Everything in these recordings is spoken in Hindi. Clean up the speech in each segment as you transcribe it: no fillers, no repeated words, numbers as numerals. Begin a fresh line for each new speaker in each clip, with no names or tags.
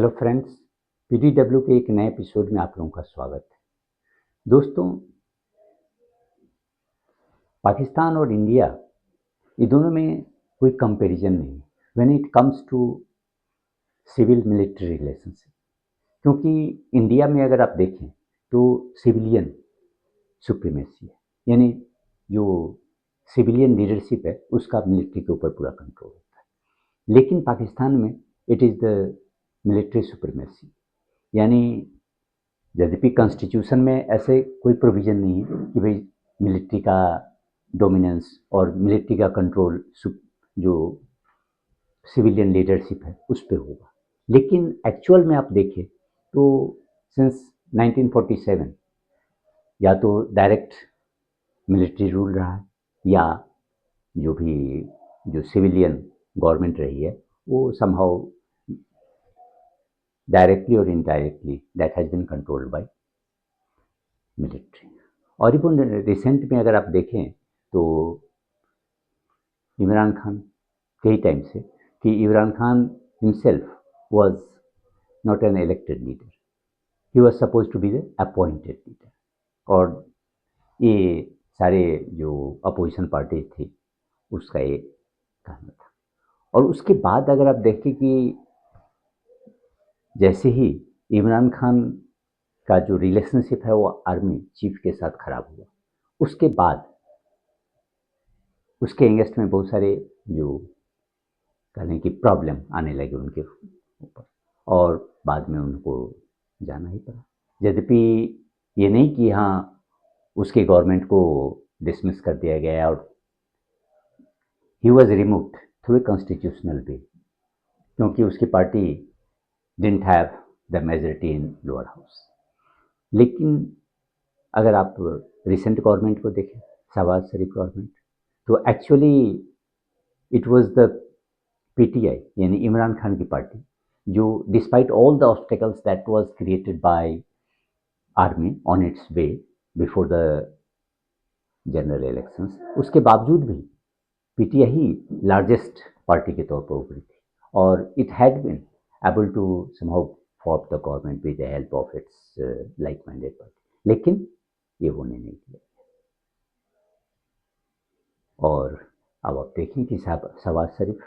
हेलो फ्रेंड्स, पीडीडब्ल्यू के एक नए एपिसोड में आप लोगों का स्वागत है। दोस्तों, पाकिस्तान और इंडिया ये दोनों में कोई कंपैरिजन नहीं when it comes to civil military relationship. क्योंकि इंडिया में अगर आप देखें तो सिविलियन सुप्रीमेसी है, यानी जो सिविलियन लीडरशिप है उसका मिलिट्री के ऊपर पूरा कंट्रोल होता है। लेकिन पाकिस्तान में it is the military supremacy, यानी यद्यपि कॉन्स्टिट्यूशन में ऐसे कोई प्रोविज़न नहीं है कि भाई मिलिट्री का डोमिनेंस और मिलिट्री का कंट्रोल जो सिविलियन लीडरशिप है उस पे होगा। लेकिन एक्चुअल में आप देखें तो सिंस 1947 या तो डायरेक्ट मिलिट्री रूल रहा है या जो सिविलियन गवर्नमेंट रही है वो समहाउ डायरेक्टली और indirectly that has been controlled by military. और इवन रिसेंट में अगर आप देखें तो इमरान खान कई टाइम से कि Imran Khan himself was not an elected leader, he was suppose to be the appointed leader. और ये सारे जो अपोजिशन पार्टी थी उसका ये कहना था। और उसके बाद अगर आप देखें कि जैसे ही इमरान खान का जो रिलेशनशिप है वो आर्मी चीफ के साथ खराब हुआ, उसके बाद उसके अगेंस्ट में बहुत सारे जो कहने की प्रॉब्लम आने लगे उनके ऊपर और बाद में उनको जाना ही पड़ा। यद्यपि ये नहीं कि हाँ उसके गवर्नमेंट को डिसमिस कर दिया गया और he was removed through constitutional way, क्योंकि उसकी party didn't have the majority in lower house. लेकिन अगर आप रिसेंट गवर्नमेंट को देखें, शहबाज शरीफ गवर्नमेंट, तो actually it was the PTI यानी इमरान खान की पार्टी जो despite all the obstacles that was created by army on its way before the general elections, उसके बावजूद भी पीटीआई ही लार्जेस्ट पार्टी के तौर पर उभरी थी और it had been able to somehow form the government with the help of its like minded party. लेकिन ये होने नहीं दिया। और अब आप देखें कि शहबाज शरीफ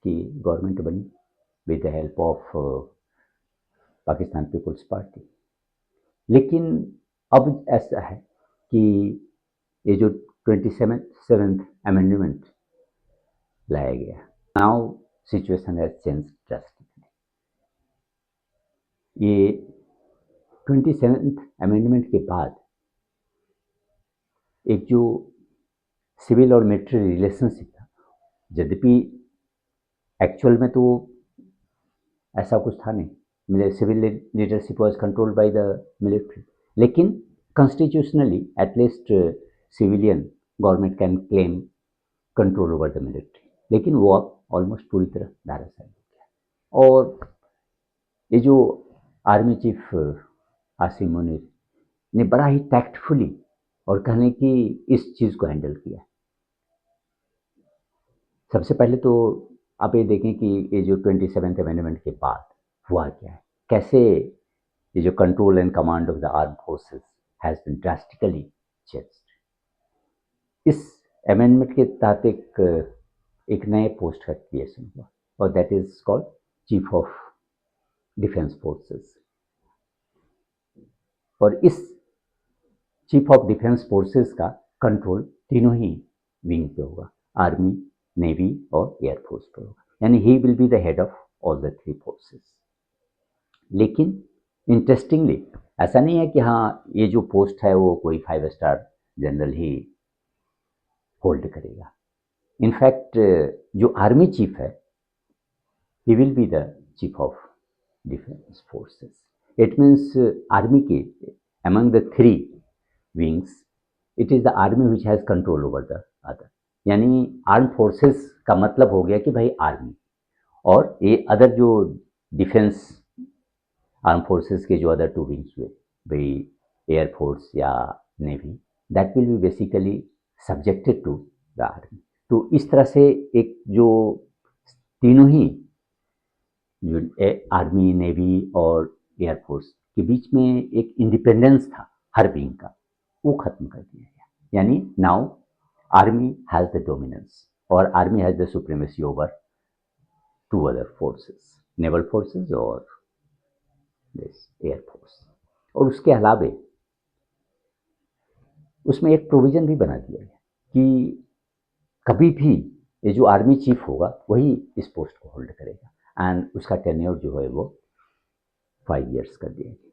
की गवर्नमेंट बनी with the help of Pakistan Peoples Party. लेकिन अब ऐसा है कि ये जो 27th अमेंडमेंट लाया गया, now situation has change drastically. ये 27th अमेंडमेंट के बाद एक जो सिविल और मिलिट्री रिलेशनशिप था, यद्यपि एक्चुअल में तो ऐसा कुछ था नहीं, civil leadership was controlled by the military, लेकिन constitutionally at least civilian government can claim control over the military. लेकिन वो अब ऑलमोस्ट पूरी तरह धराशायी हो गया। और ये जो आर्मी चीफ आसिम मुनीर ने बड़ा ही टैक्टफुली और कहने की इस चीज़ को हैंडल किया। सबसे पहले तो आप ये देखें कि ये जो 27th अमेंडमेंट के बाद हुआ क्या है, कैसे ये जो control and command of the arm forces has been drastically changed. इस अमेंडमेंट के तहत एक नए पोस्ट का क्रिएशन हुआ और that is called chief of defence forces. और इस चीफ ऑफ डिफेंस फोर्सेस का कंट्रोल तीनों ही विंग पे होगा, आर्मी, नेवी और एयरफोर्स पे होगा, यानी ही will be the head of all the three forces. लेकिन इंटरेस्टिंगली ऐसा नहीं है कि हाँ ये जो पोस्ट है वो कोई 5 स्टार जनरल ही होल्ड करेगा। इनफैक्ट जो आर्मी चीफ है ही will be the chief of defence forces. It means army के among the three wings it is the army which has control over the other, यानी आर्म फोर्सेस का मतलब हो गया कि भाई आर्मी, और ये अदर जो डिफेंस आर्म फोर्सेस के जो अदर टू विंग्स हुए, भाई एयरफोर्स या navy, that will be basically subjected to the army. तो इस तरह से एक जो तीनों ही जो आर्मी, नेवी और एयरफोर्स के बीच में एक इंडिपेंडेंस था हर विंग का, वो खत्म कर दिया गया। यानी now army has the dominance और army has the supremacy over two other forces, naval forces और दिस एयरफोर्स। और उसके अलावे उसमें एक प्रोविजन भी बना दिया गया कि कभी भी ये जो आर्मी चीफ होगा वही इस पोस्ट को होल्ड करेगा एंड उसका टेन्योर जो है वो 5 इयर्स कर दिया गया।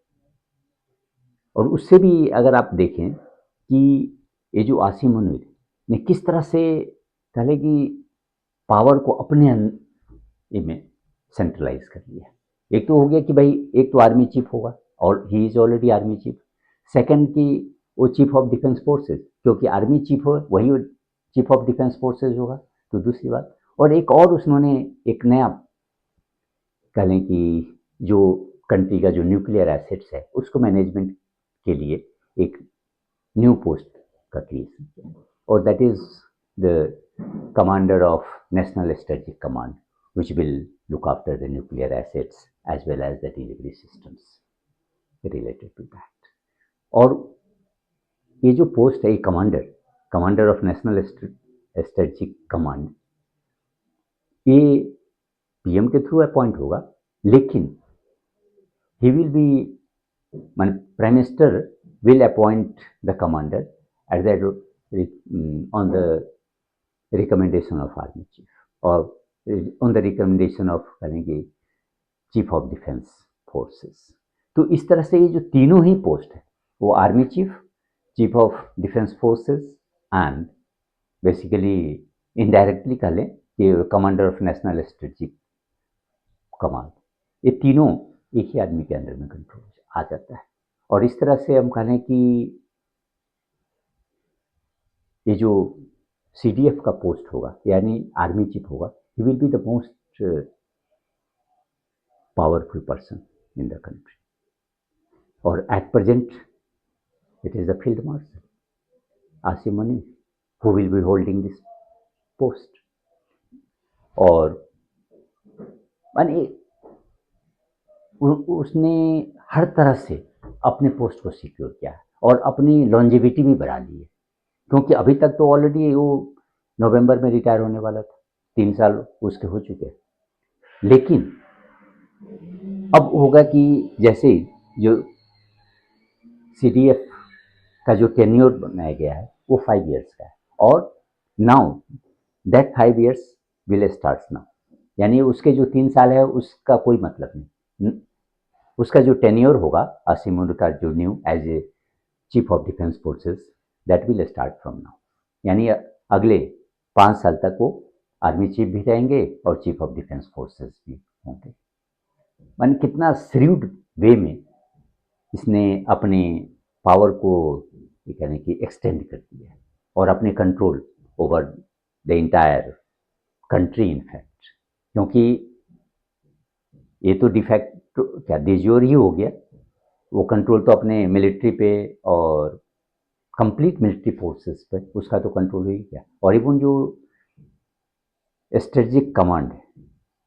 और उससे भी अगर आप देखें कि ये जो आसिम मुनीर ने किस तरह से पहले की पावर को अपने में सेंट्रलाइज कर लिया। एक तो हो गया कि भाई एक तो आर्मी चीफ होगा और he is already army chief. Second कि वो चीफ ऑफ डिफेंस फोर्सेस, क्योंकि आर्मी चीफ हो वही चीफ ऑफ डिफेंस फोर्सेस होगा। तो दूसरी बात, और एक और उन्होंने एक नया कह लें कि जो कंट्री का जो न्यूक्लियर एसेट्स है उसको मैनेजमेंट के लिए एक न्यू पोस्ट का क्रिएशन किया, और that is the commander of national strategic command which will look after the nuclear assets as well as the delivery systems related to that. और ये जो पोस्ट है commander of national strategic command, ये पीएम के थ्रू अपॉइंट होगा, लेकिन ही will B prime minister will appoint the commander at the on the recommendation of army chief or on the recommendation of कहेंगे चीफ ऑफ डिफेंस फोर्सेस। तो इस तरह से ये जो तीनों ही पोस्ट है वो army chief of defence forces and basically indirectly कह लें कि commander of national strategic command, ये तीनों एक ही आदमी के अंदर में कंट्रोल आ जाता है। और इस तरह से हम कह लें कि ये जो सीडीएफ का पोस्ट होगा यानी आर्मी चीफ होगा, he will be the most powerful person in the country. और at present it is the field marshal Asim Munir who will be holding this post. और माने उसने हर तरह से अपने पोस्ट को सिक्योर किया है और अपनी लॉन्जेविटी भी बढ़ा ली है, क्योंकि अभी तक तो ऑलरेडी वो नवंबर में रिटायर होने वाला था, 3 साल उसके हो चुके हैं। लेकिन अब होगा कि जैसे जो सीडीएफ का जो टेन्योर बनाया गया है वो 5 इयर्स का है, और now that 5 years will start now, यानी उसके जो 3 साल है उसका कोई मतलब नहीं। उसका जो टेन्योर होगा आसिम मुनीर का जो new as a chief of defence forces, that will start from now. यानी अगले 5 साल तक वो आर्मी चीफ भी रहेंगे और चीफ ऑफ डिफेंस फोर्सेस भी होंगे। मान कितना श्रीव्ड वे में इसने अपने पावर को कहने की एक्सटेंड कर दिया है और अपने control over the entire country in fact, क्योंकि ये तो डिफैक्ट क्या देजोर ही हो गया, वो कंट्रोल तो अपने मिलिट्री पे और कंप्लीट मिलिट्री फोर्सेस पे उसका तो कंट्रोल ही गया। और इवन जो स्ट्रेटेजिक कमांड है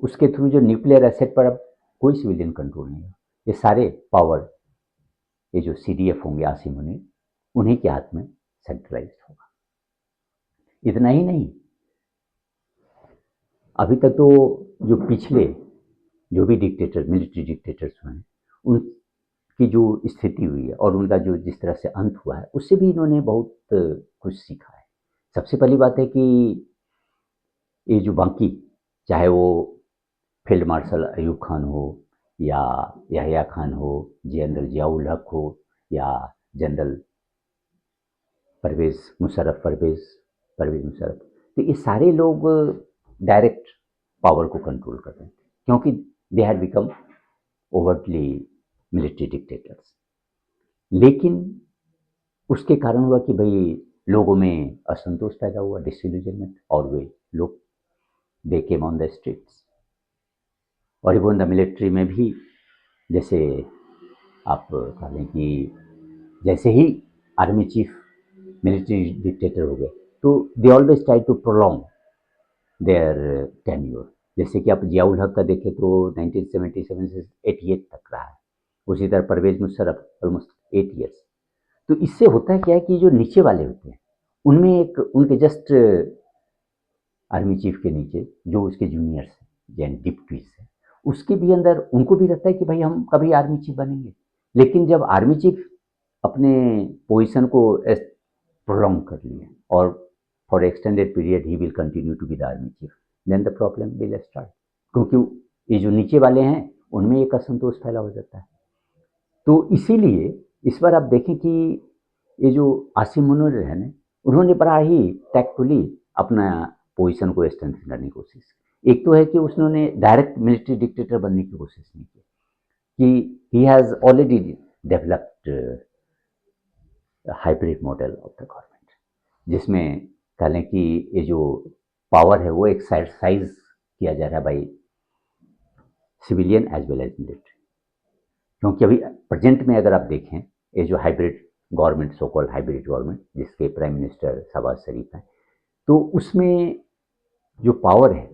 उसके थ्रू जो न्यूक्लियर एसेट पर अब कोई सिविलियन कंट्रोल नहीं है, ये सारे पावर ये जो सीडीएफ होंगे आसिम मुनीर उन्हीं के हाथ में सेंट्रलाइज्ड होगा। इतना ही नहीं, अभी तक तो जो पिछले जो भी डिक्टेटर मिलिट्री डिक्टेटर्स हुए हैं उनकी जो स्थिति हुई है और उनका जो जिस तरह से अंत हुआ है उससे भी इन्होंने बहुत कुछ सीखा है। सबसे पहली बात है कि ये जो बाकी चाहे वो फील्ड मार्शल अयूब खान हो या याहिया खान हो, जनरल जियाउल हक हो या जनरल परवेज़ मुशर्रफ, तो ये सारे लोग डायरेक्ट पावर को कंट्रोल कर रहे थे क्योंकि they had become overtly military dictators. लेकिन उसके कारण हुआ कि भाई लोगों में असंतोष पैदा हुआ, डिसइल्यूजनमेंट, और वे लोग they came on the streets. और इवन द मिलिट्री में भी जैसे आप कह लें कि जैसे ही आर्मी चीफ मिलिट्री डिक्टेटर हो गए तो they always try to prolong their tenure, जैसे कि आप जियाउल हक का देखें तो 1977 से 88 तक रहा है, उसी तरह परवेज मुशर्रफ ऑलमोस्ट 8 ईयर्स। तो इससे होता है क्या है कि जो नीचे वाले होते हैं उनमें एक उनके जस्ट आर्मी चीफ के नीचे जो उसके जूनियर्स हैं जैन डिप्टीज हैं, उसके भी अंदर उनको भी रहता है कि भाई हम कभी आर्मी चीफ बनेंगे। लेकिन जब आर्मी चीफ अपने पोजीशन को प्रोलॉन्ग कर लिए और for extended period he will continue to be the army chief, then the problem will start, क्योंकि ये जो नीचे वाले हैं उनमें एक असंतोष फैला हो जाता है। तो इसीलिए इस बार आप देखें कि ये जो आसिम मुनर है ना, उन्होंने बड़ा ही टैक्टफुली अपना पोजीशन को स्ट्रेंथन करने की कोशिश की। एक तो है कि उसने डायरेक्ट मिलिट्री डिक्टेटर बनने की कोशिश नहीं की, कि he has already developed hybrid model of the government, जिसमें कह लें कि ये जो पावर है वो एक्सरसाइज किया जा रहा है by civilian as well as military. क्योंकि अभी प्रेजेंट में अगर आप देखें ये जो hybrid government, so called hybrid government, जिसके प्राइम मिनिस्टर शहबाज शरीफ हैं, तो उसमें जो पावर है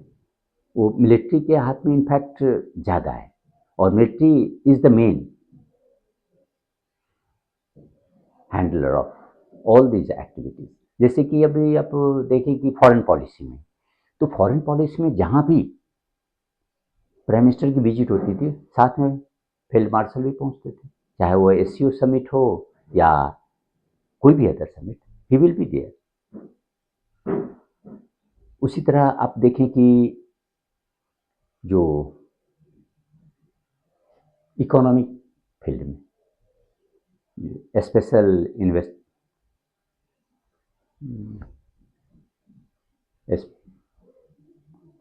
वो मिलिट्री के हाथ में इनफैक्ट ज़्यादा है, और military is the main handler of all these activities. जैसे कि अभी आप देखें कि फॉरेन पॉलिसी में, तो फॉरेन पॉलिसी में जहाँ भी प्राइम मिनिस्टर की विजिट होती थी साथ में फील्ड मार्शल भी पहुँचते थे, चाहे वो एससीओ समिट हो या कोई भी other summit, he will be there. उसी तरह आप देखें कि जो इकोनॉमिक फील्ड में स्पेशल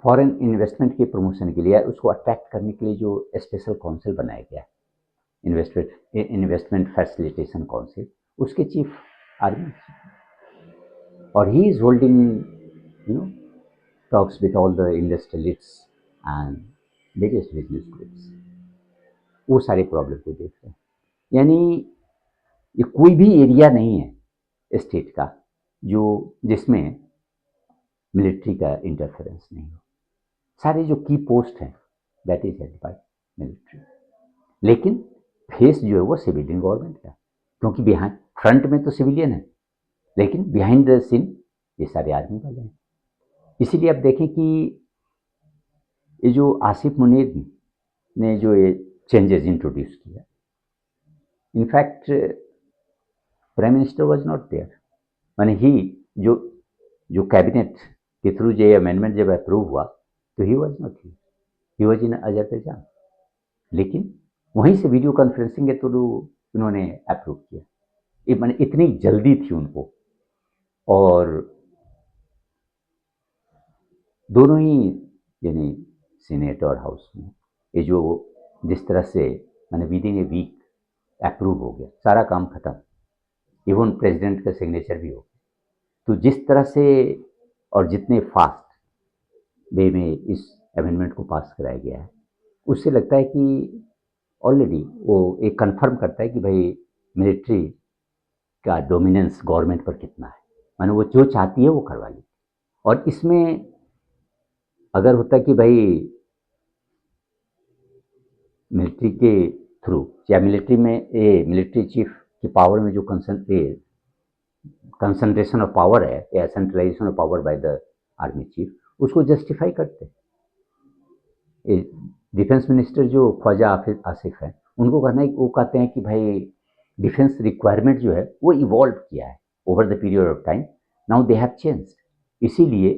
फॉरेन इन्वेस्टमेंट के प्रमोशन के लिए, उसको अट्रैक्ट करने के लिए जो स्पेशल काउंसिल बनाया गया है, इन्वेस्टमेंट फैसिलिटेशन काउंसिल, उसके चीफ आर्मी, और he is holding talks with all the industrialists and various business groups. वो सारे प्रॉब्लम को देख रहे हैं। यानी ये कोई भी एरिया नहीं है स्टेट का जो जिसमें मिलिट्री का इंटरफेरेंस नहीं हो। सारे जो की पोस्ट हैं that is held by military, लेकिन फेस जो है वो सिविलियन गवर्नमेंट का, क्योंकि बिहाइंड फ्रंट में तो सिविलियन है, लेकिन बिहाइंड द सीन ये सारे आर्मी वाले हैं। इसीलिए आप देखें कि ये जो आसिफ मुनीर ने जो ये चेंजेस इंट्रोड्यूस किया, in fact prime minister was not there, माने ही जो कैबिनेट के थ्रू जो अमेंडमेंट जब अप्रूव हुआ तो he was not here, he was in Azerbaijan, लेकिन वहीं से वीडियो कॉन्फ्रेंसिंग के थ्रू उन्होंने अप्रूव किया। माने इतनी जल्दी थी उनको, और दोनों ही यानी सीनेट और हाउस में ये जो जिस तरह से मैंने within a week approve हो गया, सारा काम खत्म, इवन प्रेसिडेंट का सिग्नेचर भी हो गया। तो जिस तरह से और जितने फास्ट वे में इस अमेंडमेंट को पास कराया गया है, उससे लगता है कि ऑलरेडी वो एक कंफर्म करता है कि भाई मिलिट्री का डोमिनेंस गवर्नमेंट पर कितना है, माने वो जो चाहती है वो करवा लेती। और इसमें अगर होता कि भाई मिलिट्री के थ्रू या मिलिट्री में ये मिलिट्री चीफ की पावर में जो कंसंट्रेशन ऑफ पावर है या centralisation of power by the army chief, उसको जस्टिफाई करते। डिफेंस मिनिस्टर जो ख्वाजा आसिफ है, उनको कहना है, वो कहते हैं कि भाई डिफेंस रिक्वायरमेंट जो है वो इवॉल्व किया है over the period of time, now they have changed, इसीलिए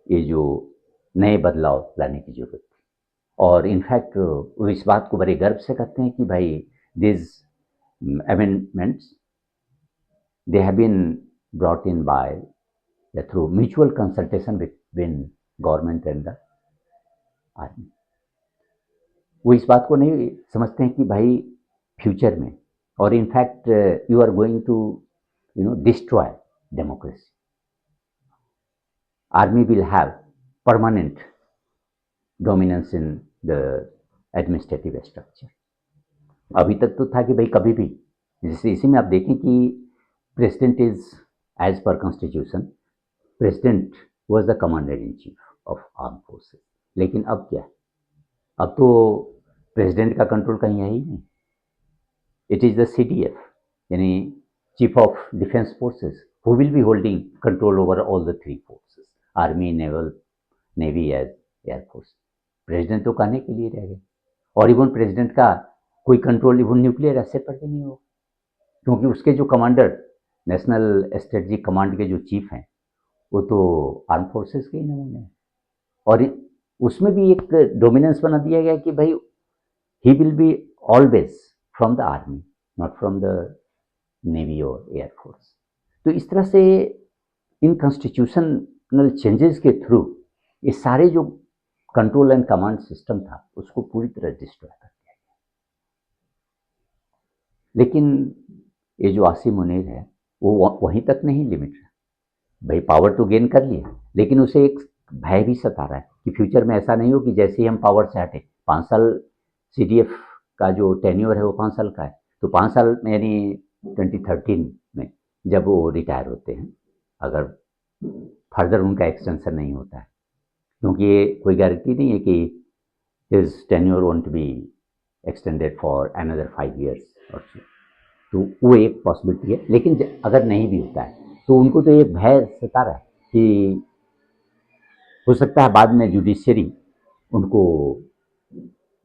ये जो नए बदलाव लाने की जरूरत थी। और इनफैक्ट वो इस बात को बड़े गर्व से कहते हैं कि भाई this amendments they have been brought in by through mutual consultation between government and the army। वो इस बात को नहीं समझते हैं कि भाई फ्यूचर में, और in fact you are going to destroy democracy, army will have permanent dominance in the administrative structure. अभी तक तो था कि भाई कभी भी, जैसे इसी में आप देखें कि President is, as per Constitution, President was the Commander in Chief of arm forces. लेकिन अब क्या है, अब तो प्रेसिडेंट का कंट्रोल कहीं है ही नहीं। इट इज़ द CDF, यानी chief of defence forces, who will be holding control over all the three forces, army, naval, navy as air force. President तो कहने के लिए रह गए। और इवन प्रेसिडेंट का कोई कंट्रोल इवन न्यूक्लियर एसेट पर भी नहीं होगा, क्योंकि उसके जो कमांडर, नेशनल स्ट्रेटजिक कमांड के जो चीफ हैं, वो तो आर्म फोर्सेस के ही नमूने हैं। और उसमें भी एक डोमिनेंस बना दिया गया कि भाई ही will be always from the army, not from the navy और एयरफोर्स। तो इस तरह से इन कॉन्स्टिट्यूशनल चेंजेस के थ्रू ये सारे जो कंट्रोल एंड कमांड सिस्टम था उसको पूरी तरह डिस्ट्रॉय कर दिया गया। लेकिन ये जो आसिम मुनीर है वो वहीं तक नहीं लिमिट है। भाई पावर तो गेन कर लिया, लेकिन उसे एक भय भी सता रहा है कि फ्यूचर में ऐसा नहीं हो कि जैसे ही हम पावर से हटे, 5 साल CDF का जो टेन्योर है वो 5 साल का है, तो 5 साल में यानी 2013 में जब वो रिटायर होते हैं, अगर फर्दर उनका एक्सटेंशन नहीं होता है, क्योंकि ये कोई गारंटी नहीं है कि his tenure won't be extended for another 5 years और सो, तो वो एक पॉसिबिलिटी है। लेकिन अगर नहीं भी होता है तो उनको तो एक भय सता रहा है कि हो सकता है बाद में जुडिशियरी उनको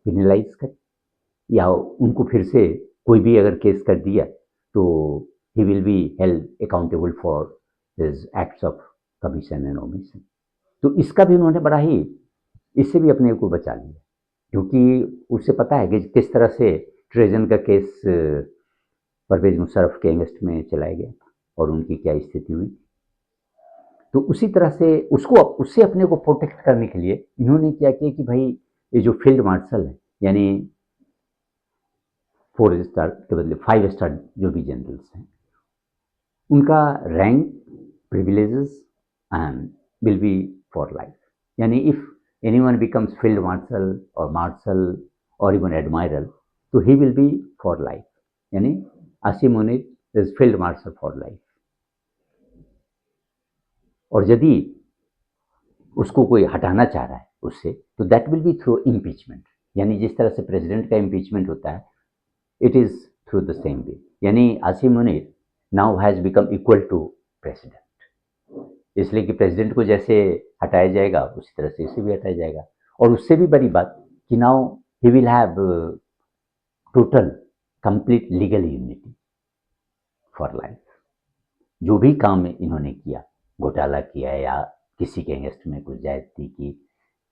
पिनलाइज करे, या उनको फिर से कोई भी अगर केस कर दिया तो he will be held accountable for his acts of commission and omission. तो इसका भी उन्होंने बड़ा ही, इससे भी अपने को बचा लिया, क्योंकि उसे पता है कि किस तरह से ट्रेजन का केस परवेज मुशर्रफ के अगेंस्ट में चलाया गया और उनकी क्या स्थिति हुई। तो उसी तरह से उसको, उससे अपने को प्रोटेक्ट करने के लिए इन्होंने क्या किया कि भाई ये जो फील्ड मार्शल है, यानी 4 स्टार के बदले 5 स्टार जो भी जनरल्स हैं, उनका rank, privileges and will be for life. यानी if anyone becomes field marshal और इवन एडमायरल, तो he will be for life, यानी Asim Munir is field marshal for life. और यदि उसको कोई हटाना चाह रहा है उससे, तो that will be through impeachment, यानी जिस तरह से प्रेसिडेंट का इम्पीचमेंट होता है, it is through the same way. यानी Asim Munir now has become equal to president, इसलिए कि प्रेसिडेंट को जैसे हटाया जाएगा उसी तरह से इसे भी हटाया जाएगा। और उससे भी बड़ी बात कि now he will have total complete legal immunity for life. जो भी काम इन्होंने किया, घोटाला किया या किसी के अगेंस्ट में कुछ ज्यादती की,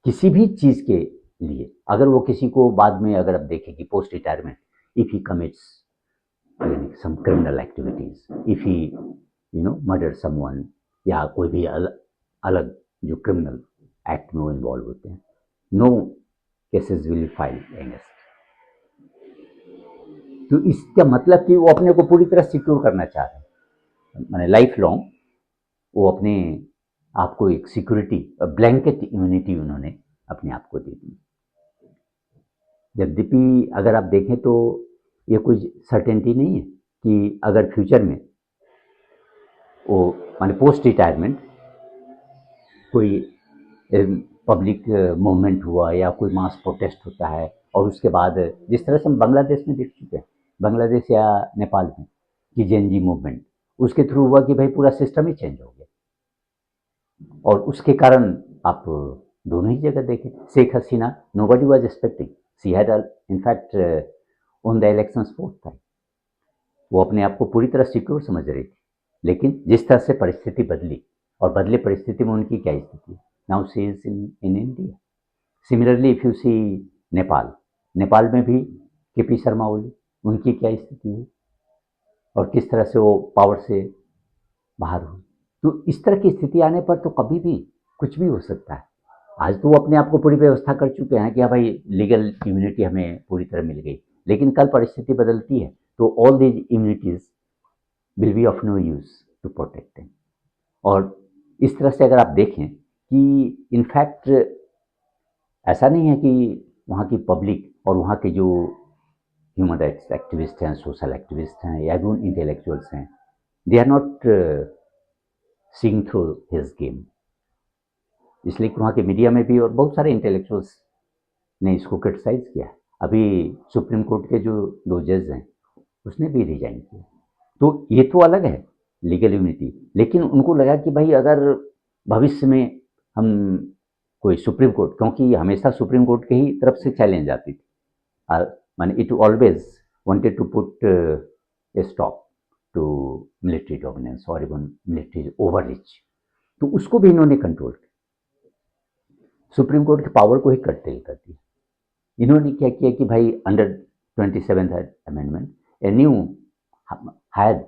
किसी भी चीज के लिए, अगर वो किसी को बाद में अगर आप देखें कि post retirement, if he commits some criminal activities, if he murder someone, या कोई भी अलग जो क्रिमिनल एक्ट में वो इन्वॉल्व होते हैं, no cases will file against. तो इसका मतलब कि वो अपने को पूरी तरह सिक्योर करना चाह रहे हैं, माने लाइफ लॉन्ग वो अपने आप को एक सिक्योरिटी, ब्लैंकेट इम्यूनिटी उन्होंने अपने आप को दे दी। यद्यपि अगर आप देखें तो ये कोई सर्टेनिटी नहीं है कि अगर फ्यूचर में वो माने पोस्ट रिटायरमेंट कोई पब्लिक मूवमेंट हुआ या कोई मास प्रोटेस्ट होता है, और उसके बाद जिस तरह से हम बांग्लादेश में देख चुके हैं, बांग्लादेश या नेपाल में कि जेएनजी मूवमेंट, उसके थ्रू हुआ कि भाई पूरा सिस्टम ही चेंज हो गया। और उसके कारण आप दोनों ही जगह देखें, Sheikh Hasina, nobody was expecting, she had in fact on the elections 4th time, वो अपने आप को पूरी तरह सिक्योर समझ रही थी। लेकिन जिस तरह से परिस्थिति बदली, और बदले परिस्थिति में उनकी क्या स्थिति, now she is in India. Similarly if you see Nepal, Nepal में भी केपी शर्मा ओली, उनकी क्या स्थिति हुई और किस तरह से वो पावर से बाहर हुई। तो इस तरह की स्थिति आने पर तो कभी भी कुछ भी हो सकता है। आज तो वो अपने आप को पूरी व्यवस्था कर चुके हैं कि हाँ भाई लीगल इम्यूनिटी हमें पूरी तरह मिल गई, लेकिन कल परिस्थिति बदलती है तो all these immunities will be of no use to protect them. और इस तरह से अगर आप देखें कि इनफैक्ट ऐसा नहीं है कि वहाँ की पब्लिक और वहाँ के जो ह्यूमन राइट्स एक्टिविस्ट हैं, सोशल एक्टिविस्ट हैं, या भी इंटेलेक्चुअल्स हैं, they are not seeing through his game. इसलिए कि वहाँ के मीडिया में भी और बहुत सारे इंटेलेक्चुअल्स ने इसको क्रिटिसाइज़ किया है। अभी सुप्रीम कोर्ट के जो 2 जज हैं, उसने भी रिज़ाइन किया। तो ये तो अलग है लीगल इम्यूनिटी, लेकिन उनको लगा कि भाई अगर भविष्य में हम कोई सुप्रीम कोर्ट, क्योंकि हमेशा सुप्रीम कोर्ट के ही तरफ से चैलेंज आती थी, माने it always wanted to put a stop to military dominance और इवन मिलिट्री ओवररीच, तो उसको भी इन्होंने कंट्रोल किया, सुप्रीम कोर्ट के पावर को ही कर्टेल कर दिया। इन्होंने क्या किया कि भाई under 27th amendment a new hire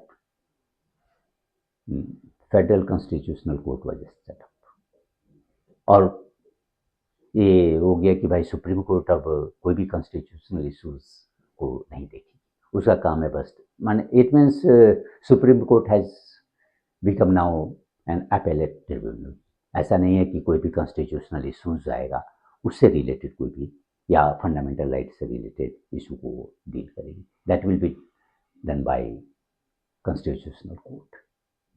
federal constitutional court was set up, और ये हो गया कि भाई सुप्रीम कोर्ट अब कोई भी कॉन्स्टिट्यूशनल इश्यूज को नहीं देखेगी, उसका काम है बस, माने it means supreme court has become now an appellate tribunal. ऐसा नहीं है कि कोई भी कॉन्स्टिट्यूशनल इश्यूज आएगा उससे रिलेटेड कोई भी या फंडामेंटल राइट से रिलेटेड इशू को डील करेगी, that will be done by constitutional court.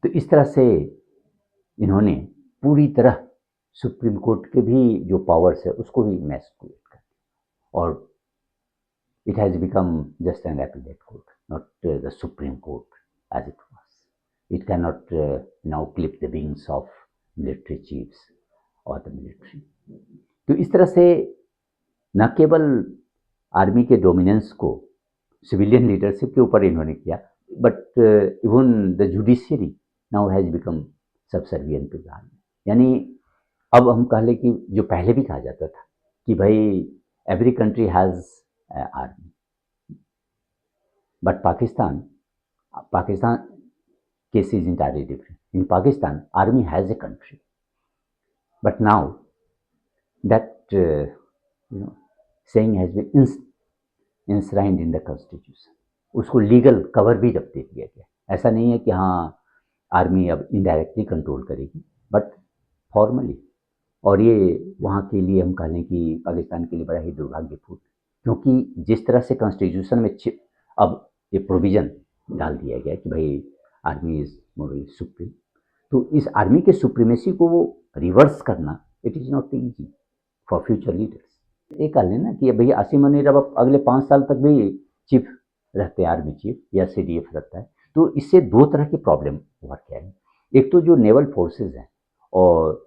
तो इस तरह से इन्होंने पूरी तरह सुप्रीम कोर्ट के भी जो पावर्स है उसको भी मैस्कुलेट कर दिया, और it has become just an appellate court, not the Supreme Court as it was. It cannot now clip the wings of military chiefs or the military. तो इस तरह से न केवल आर्मी के डोमिनेंस को सिविलियन लीडरशिप के ऊपर इन्होंने किया, but even the judiciary now has become subservient to the army. यानी अब हम कह लें कि जो पहले भी कहा जाता था कि भाई every country has army, but Pakistan case is entirely different. In Pakistan, army has a country, but now that saying has been enshrined in the constitution. उसको लीगल कवर भी जब दे दिया गया, ऐसा नहीं है कि हाँ आर्मी अब इनडायरेक्टली कंट्रोल करेगी, बट फॉर्मली। और ये वहाँ के लिए हम कह लें कि पाकिस्तान के लिए बड़ा ही दुर्भाग्यपूर्ण, क्योंकि जिस तरह से कॉन्स्टिट्यूशन में अब ये प्रोविज़न डाल दिया गया कि भाई आर्मी इज मोरली सुप्रीम, तो इस आर्मी के सुप्रीमेसी को वो रिवर्स करना it is not easy for future leaders. ये कह लेना कि भाई आसिम मुनीर अब अगले 5 साल तक भी चीफ रहते हैं, आर्मी चीफ या CDF रहता है, तो इससे 2 तरह की प्रॉब्लम उभर के आई। एक तो जो नेवल फोर्सेज हैं और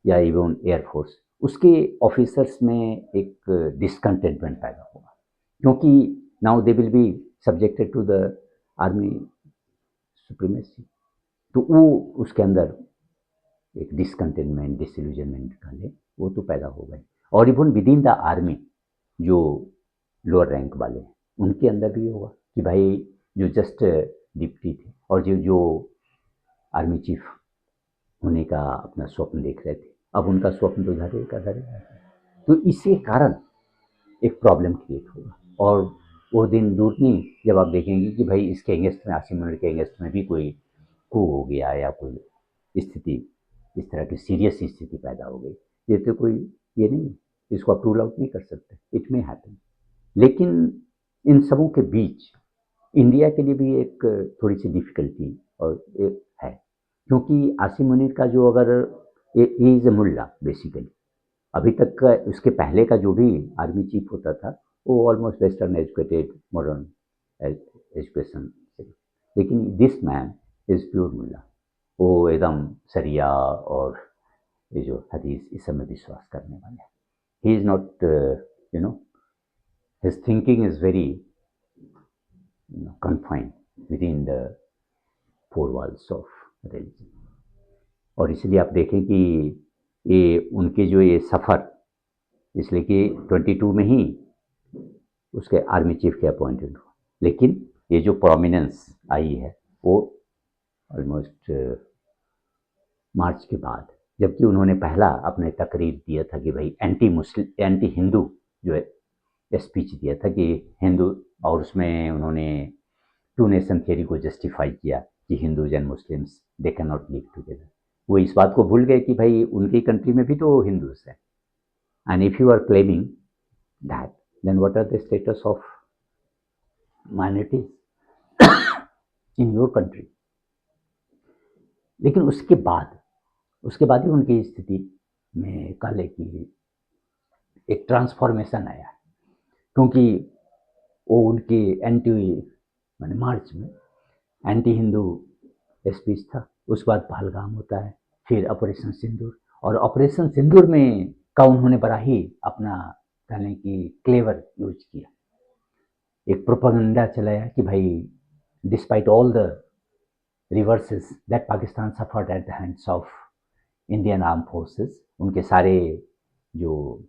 या इवन एयरफोर्स, उसके ऑफिसर्स में एक डिसकंटेंटमेंट पैदा होगा, क्योंकि now they will be subjected to the army supremacy, तो वो उसके अंदर एक डिसकंटेनमेंट डिसइल्यूजनमेंट का ले वो तो पैदा हो गए। और even with in the army जो लोअर रैंक वाले हैं उनके अंदर भी होगा कि भाई जो जस्ट डिप्टी थे और जो आर्मी चीफ होने का अपना स्वप्न देख रहे थे, अब उनका स्वप्न तो धरे का धरे। तो इसी कारण एक प्रॉब्लम क्रिएट होगा, और वो दिन दूर नहीं जब आप देखेंगे कि भाई इसके अगेंस्ट में, आसिम मुनीर के अगेंस्ट में भी कोई को हो गया या कोई स्थिति इस तरह की सीरियस स्थिति पैदा हो गई, ये तो कोई ये नहीं, इसको आप रूल आउट नहीं कर सकते, इट मे हैपन। लेकिन इन सबों के बीच इंडिया के लिए भी एक थोड़ी सी डिफ़िकल्टी और है, क्योंकि आसिम मुनीर का जो अगर he is a Mulla basically, अभी तक का उसके पहले का जो भी आर्मी चीफ होता था वो almost western educated modern education से, लेकिन दिस मैन इज़ प्योर मुल्ला, वो एकदम सरिया और ये जो हदीस इस सब में विश्वास करने वाले हैं। He is not his thinking is very confined within the four walls of religion। और इसलिए आप देखें कि ये उनके जो ये सफ़र, इसलिए कि 22 में ही उसके आर्मी चीफ के अपॉइंटेड हुआ, लेकिन ये जो प्रोमिनेंस आई है वो ऑलमोस्ट मार्च के बाद, जबकि उन्होंने पहला अपने तकरीर दिया था कि भाई एंटी हिंदू जो है स्पीच दिया था कि हिंदू, और उसमें उन्होंने 2 नेशन थियरी को जस्टिफाई किया कि Hindus and Muslims they can not live together. वो इस बात को भूल गए कि भाई उनकी कंट्री में भी तो हिंदूज हैं, and if you are claiming that then what are the status of minorities in your country. लेकिन उसके बाद ही उनकी स्थिति में कह कि एक ट्रांसफॉर्मेशन आया, क्योंकि वो उनके एंटी माने मार्च में एंटी हिंदू स्पीच था। उस बाद पहलगाम होता है, फिर ऑपरेशन सिंदूर, और ऑपरेशन सिंदूर में का उन्होंने बड़ा ही अपना कह लें कि क्लेवर यूज किया। एक प्रोपेगेंडा चलाया कि भाई despite all the reverses that Pakistan suffered at the hands of Indian arm forces, उनके सारे जो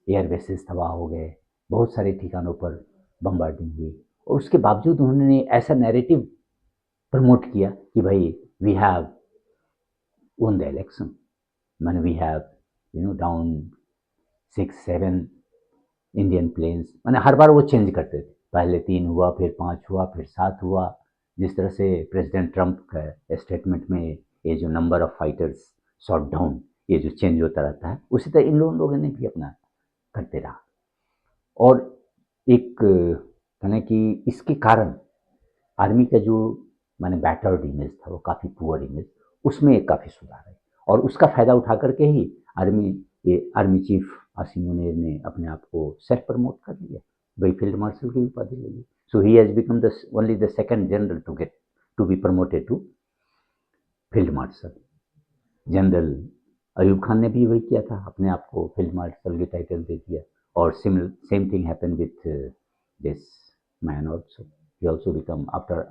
एयर बेसिस तबाह हो गए, बहुत सारे ठिकानों पर बम्बार्डिंग हुई, और उसके बावजूद उन्होंने ऐसा नैरेटिव प्रमोट किया कि भाई we have won the election, मैंने we have down 6-7 Indian planes, मैंने हर बार वो चेंज करते थे, पहले 3 हुआ, फिर 5 हुआ, फिर 7 हुआ। जिस तरह से प्रेसिडेंट ट्रंप का स्टेटमेंट में ये जो number of fighters shot down, ये जो चेंज होता रहता है, उसी तरह इन लोगों ने भी अपना करते रहा। और एक कहना कि इसके कारण आर्मी का जो मैंने बैटर्ड इमेज था, वो काफ़ी पुअर इमेज, उसमें एक काफ़ी सुधार है, और उसका फ़ायदा उठा करके ही आर्मी चीफ आसिम मुनीर ने अपने आप को सेल्फ प्रमोट कर लिया, भाई फील्ड मार्शल की उपाधि ले ली। So he has become the only the second general to be promoted to field marshal. General Ayub Khan ने भी वही किया था, अपने आप को फील्ड मार्शल की टाइटल दे दिया, और same thing happen with this man also. He also become after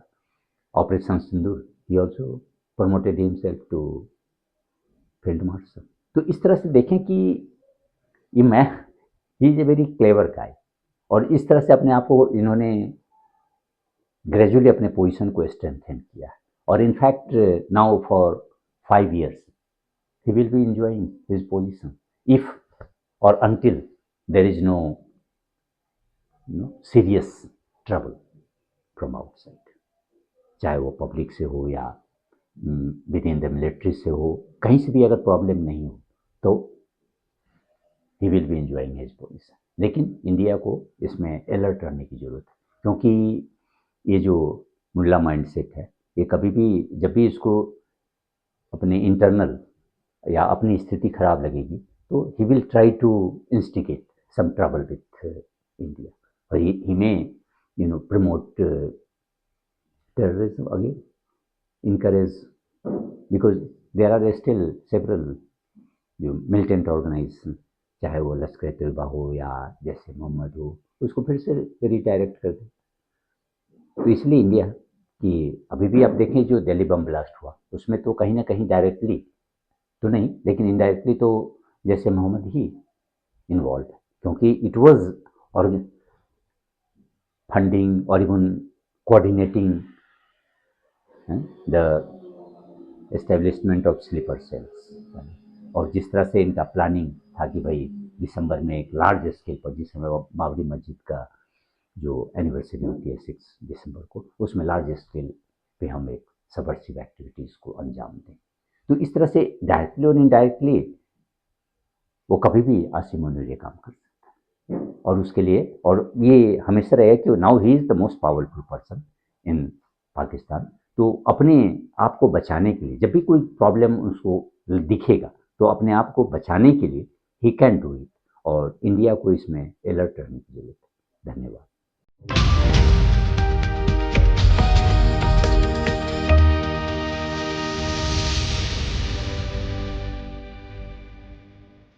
operation Sindoor, he also promoted himself to field marshal. तो इस तरह से देखें कि ये man he is a very clever गाय, और इस तरह से अपने आप को इन्होंने ग्रेजुअली अपने पोजीशन को स्ट्रेंथन किया, और in fact now for 5 years he will be enjoying his position if or until there is no serious trouble from outside, चाहे वो पब्लिक से हो या विद इन द मिलिट्री से हो, कहीं से भी अगर प्रॉब्लम नहीं हो तो he will B enjoying his position. लेकिन इंडिया को इसमें अलर्ट रहने की ज़रूरत है, क्योंकि ये जो मुल्ला माइंडसेट है, ये कभी भी जब भी इसको अपने इंटरनल या अपनी स्थिति खराब लगेगी, तो he will try to instigate some trouble with India, और he may promote terrorism again, encourage, because there are still several militant organizations, चाहे वो लश्कर तैयबा हो या जैसे मोहम्मद हो, उसको फिर से रिडायरेक्ट कर दे। तो इसलिए इंडिया कि अभी भी आप देखें जो दिल्ली बम ब्लास्ट हुआ, उसमें तो कहीं ना कहीं डायरेक्टली तो नहीं, लेकिन इनडायरेक्टली तो जैसे मोहम्मद ही इन्वॉल्व है, क्योंकि इट वाज और फंडिंग और even coordinating the establishment of sleeper cells, और जिस तरह से इनका प्लानिंग था कि भाई दिसंबर में एक लार्ज स्केल पर, जिस समय बाबरी मस्जिद का जो एनिवर्सरी होती है 6 दिसंबर को, उसमें लार्ज स्केल पे हम एक सबवर्सिव एक्टिविटीज़ को अंजाम दें। तो इस तरह से डायरेक्टली और इनडायरेक्टली वो कभी भी आसिम मुनीर ये काम कर सकता है, और उसके लिए, और ये हमेशा रहे कि now he is the most powerful person इन पाकिस्तान। तो अपने आप को बचाने के लिए जब भी कोई प्रॉब्लम उसको दिखेगा, तो अपने आप को बचाने के लिए ही कैन डू इट, और इंडिया को इसमें अलर्ट रहने की जरूरत है। धन्यवाद।